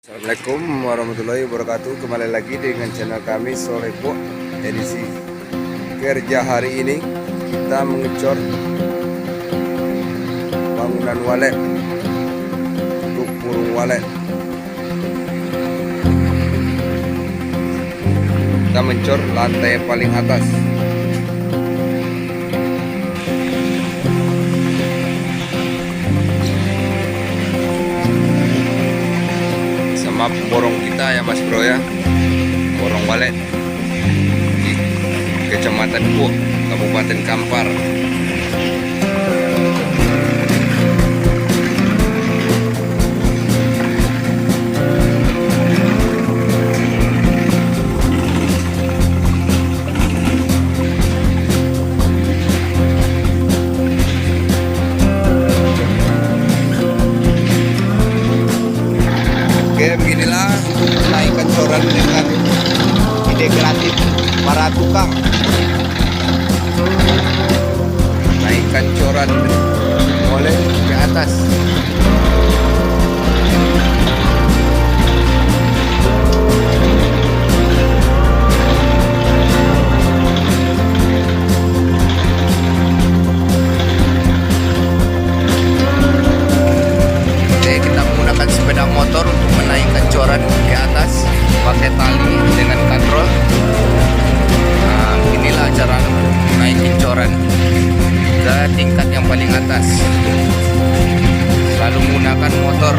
Assalamualaikum warahmatullahi wabarakatuh. Kembali lagi dengan channel kami Solepo. Edisi kerja hari ini kita mengecor bangunan walet untuk burung walet. Kita mencor lantai paling atas. Sama borong kita ya Mas Bro ya, borong walet di Kecamatan Puk, Kabupaten Kampar. Oke, beginilah naikkan coran dengan ide kreatif para tukang. Naikkan coran oleh ke atas. Kita menggunakan sepeda motor untuk menaikkan coran ke atas pakai tali dengan kadrol. Nah, inilah cara naikin coran ke tingkat yang paling atas. Selalu menggunakan motor.